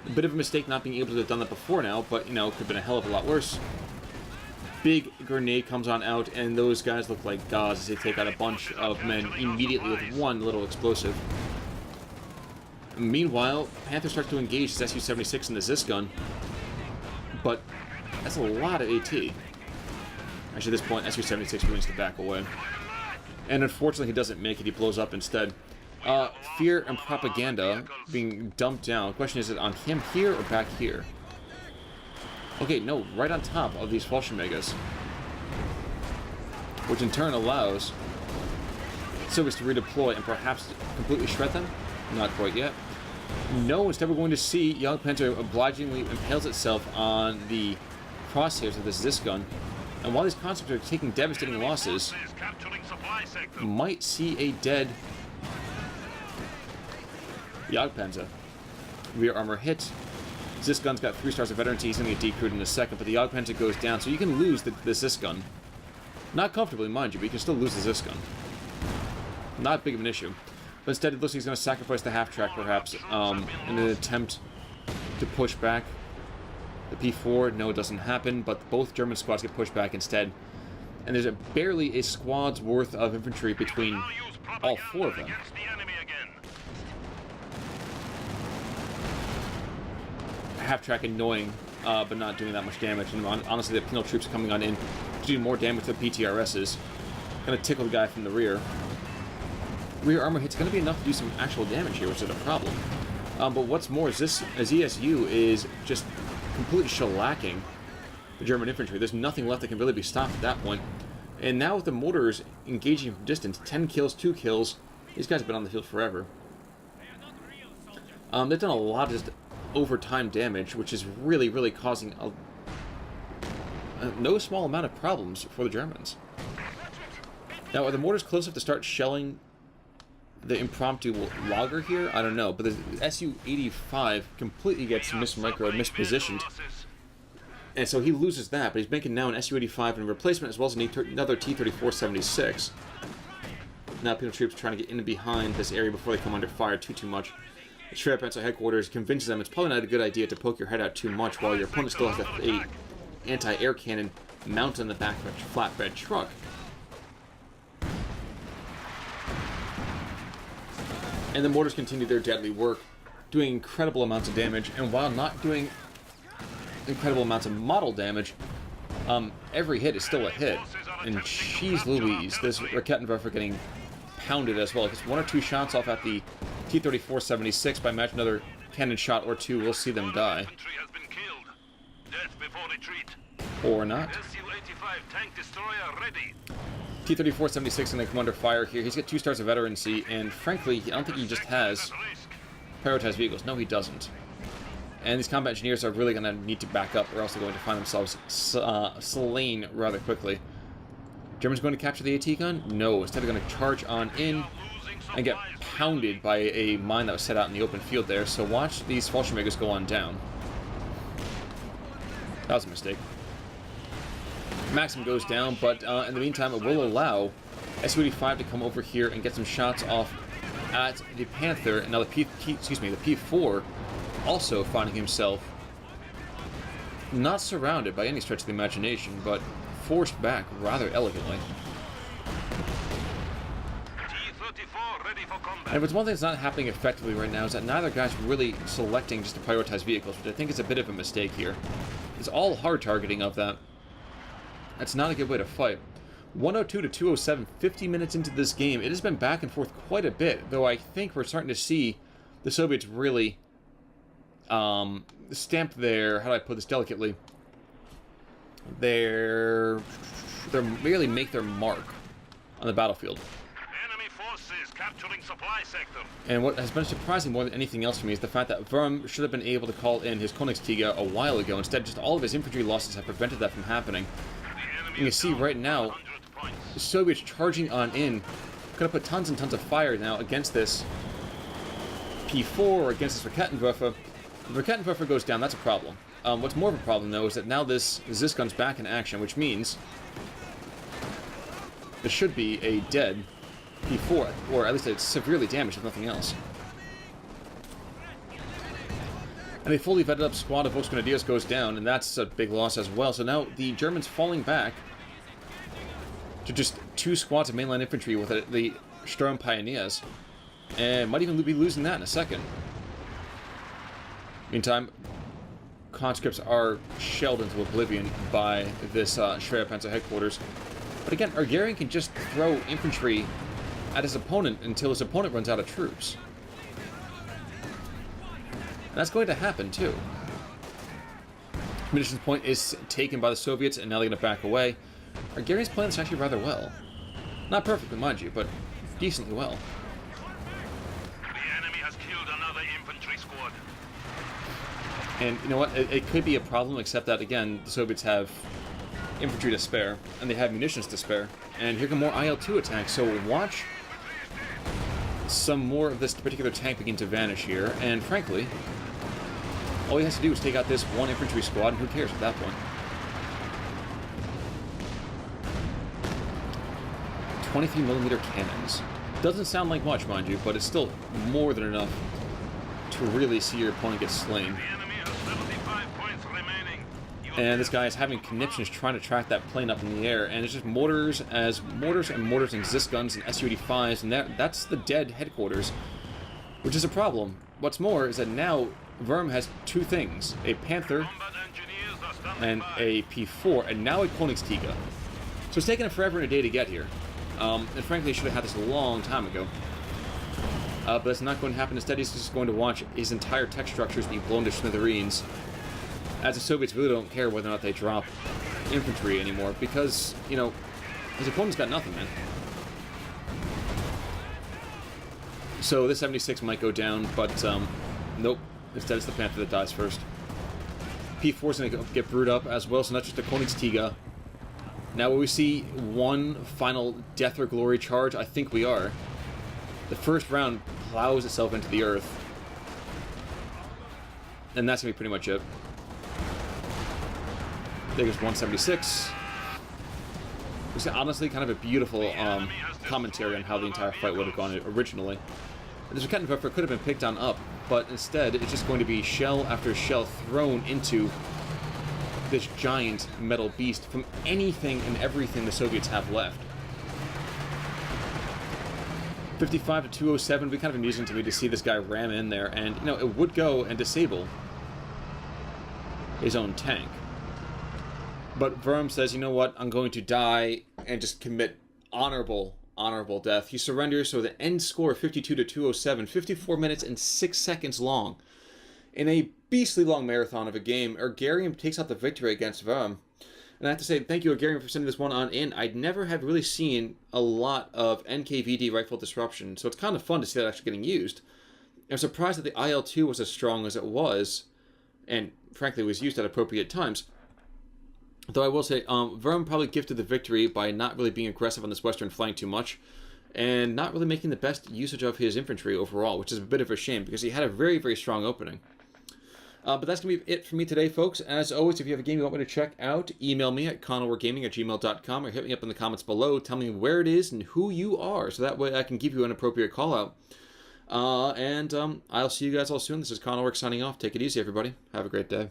A bit of a mistake not being able to have done that before now, but, you know, could have been a hell of a lot worse. Big grenade comes on out, and those guys look like gods as they take out a bunch of men immediately with one little explosive. Meanwhile, Panther starts to engage his Su-76 in the Zis gun, but that's a lot of AT. Actually, at this point, Su-76 begins to back away. And unfortunately, he doesn't make it. He blows up instead. Fear and propaganda being dumped down. The question is it on him here or back here? Okay, no, right on top of these Fallschirmjägers. Which in turn allows Soviets to redeploy and perhaps completely shred them? Not quite yet. No, instead we're going to see Jagdpanzer obligingly impales itself on the crosshairs of this Zis gun. And while these concepts are taking devastating losses, might see a dead Jagdpanzer. Rear armor hit. Zis gun's got 3 stars of veterancy. He's going to get decrewed in a second, but the Jagdpanzer goes down, so you can lose the Zis gun. Not comfortably, mind you, but you can still lose the Zis gun. Not big of an issue. But instead, it looks like he's going to sacrifice the half-track, perhaps, in an attempt to push back. The P4, no, it doesn't happen, but both German squads get pushed back instead. And there's barely a squad's worth of infantry between all 4 of them. Half-track annoying, but not doing that much damage. And honestly, the penal troops coming on in to do more damage to the PTRSs. Gonna tickle the guy from the rear. Rear armor hit's gonna be enough to do some actual damage here, which is a problem. But what's more is this ESU is just completely shellacking the German infantry. There's nothing left that can really be stopped at that point. And now with the mortars engaging from distance, 10 kills, 2 kills, these guys have been on the field forever. They've done a lot of just overtime damage, which is really, really causing a no small amount of problems for the Germans. Now, are the mortars close enough to start shelling the impromptu logger here? I don't know, but the Su-85 completely gets mispositioned. And so he loses that, but he's making now an Su-85 in replacement as well as another T-34-76. Now penal troops trying to get in behind this area before they come under fire too much. The Schwerpanzer headquarters convinces them it's probably not a good idea to poke your head out too much while your opponent still has a anti-air cannon mounted on the back of a flatbed truck. And the mortars continue their deadly work, doing incredible amounts of damage, and while not doing incredible amounts of model damage, every hit is still a hit. And jeez Louise, this Raketenwerfer getting pounded as well. If it's 1 or 2 shots off at the T-34-76, by match another cannon shot or 2, we'll see them die. Or not. T-34-76 going to come under fire here. He's got 2 stars of veterancy, and frankly, I don't think he just has prioritized vehicles. No, he doesn't. And these combat engineers are really going to need to back up, or else they're going to find themselves slain rather quickly. Germans going to capture the AT gun? No. Instead, they're going to charge on in and get pounded by a mine that was set out in the open field there. So watch these Fallschirmjägers go on down. That was a mistake. Maxim goes down, but in the meantime, it will allow Su-85 to come over here and get some shots off at the Panther. And now the P4 also finding himself Not surrounded by any stretch of the imagination, but forced back rather elegantly. T-34 ready for combat. And if it's one thing that's not happening effectively right now is that neither guy's really selecting just to prioritize vehicles, which I think is a bit of a mistake here. It's all hard targeting of that. That's not a good way to fight. 102 to 207, 50 minutes into this game. It has been back and forth quite a bit, though I think we're starting to see the Soviets really stamp their, how do I put this delicately, their really make their mark on the battlefield. Enemy forces capturing supply sector. And what has been surprising more than anything else for me is the fact that Wurm should have been able to call in his Königstiger a while ago. Instead, just all of his infantry losses have prevented that from happening. You can see right now, the Soviets charging on in, gonna put tons and tons of fire now against this P4 or against this Raketenwerfer. If the Raketenwerfer goes down, that's a problem. What's more of a problem, though, is that now this gun's back in action, which means there should be a dead P4, or at least it's severely damaged, if nothing else. And a fully vetted up squad of Volksgrenadiers goes down, and that's a big loss as well. So now the Germans falling back to just 2 squads of mainline infantry with the Sturm Pioneers, and might even be losing that in a second. Meantime, conscripts are shelled into oblivion by this Schwerpanzer headquarters. But again, Ergarion can just throw infantry at his opponent until his opponent runs out of troops. And that's going to happen, too. Munitions point is taken by the Soviets, and now they're going to back away. Ergarion's playing this actually rather well. Not perfectly, mind you, but decently well. The enemy has killed another infantry squad. And you know what? It could be a problem, except that, again, the Soviets have infantry to spare, and they have munitions to spare. And here come more IL-2 attacks, so watch some more of this particular tank begin to vanish here, and frankly, all he has to do is take out this one infantry squad, and who cares at that point? 23mm cannons. Doesn't sound like much, mind you, but it's still more than enough to really see your opponent get slain. The enemy has 75 points remaining. And this guy is having conniptions trying to track that plane up in the air, and it's just mortars and mortars and Zis guns and Su-85s, and that's the dead headquarters, which is a problem. What's more is that now Wurm has 2 things, a Panther and a P4, and now a Königstiger. So it's taken him forever and a day to get here. And frankly, he should have had this a long time ago. But it's not going to happen. Instead, he's just going to watch his entire tech structures being blown to smithereens, as the Soviets really don't care whether or not they drop infantry anymore, because, you know, his opponent's got nothing, man. So this 76 might go down, but nope. Instead, it's the Panther that dies first. P4's going to get brewed up as well, so not just a Königstiger. Now, will we see one final death or glory charge? I think we are. The first round plows itself into the earth. And that's going to be pretty much it. There goes 176. It's honestly kind of a beautiful commentary on how the entire fight would have gone originally. This Raketenwerfer could have been picked on up, but instead it's just going to be shell after shell thrown into this giant metal beast from anything and everything the Soviets have left. 55 to 207, would be kind of amusing to me to see this guy ram in there, and, you know, it would go and disable his own tank. But Wurm says, you know what, I'm going to die and just commit honorable death. He surrenders, so the end score 52 to 207, 54 minutes and 6 seconds long. In a beastly long marathon of a game, Ergarion takes out the victory against Wurm. And I have to say, thank you, Ergarion, for sending this one on in. I'd never have really seen a lot of NKVD rifle disruption, so it's kind of fun to see that actually getting used. I'm surprised that the IL-2 was as strong as it was, and frankly was used at appropriate times. Though I will say, Wurm probably gifted the victory by not really being aggressive on this western flank too much, and not really making the best usage of his infantry overall, which is a bit of a shame, because he had a very, very strong opening. But that's going to be it for me today, folks. As always, if you have a game you want me to check out, email me at connorwargaming@gmail.com, or hit me up in the comments below. Tell me where it is and who you are, so that way I can give you an appropriate call-out. I'll see you guys all soon. This is Connorwork signing off. Take it easy, everybody. Have a great day.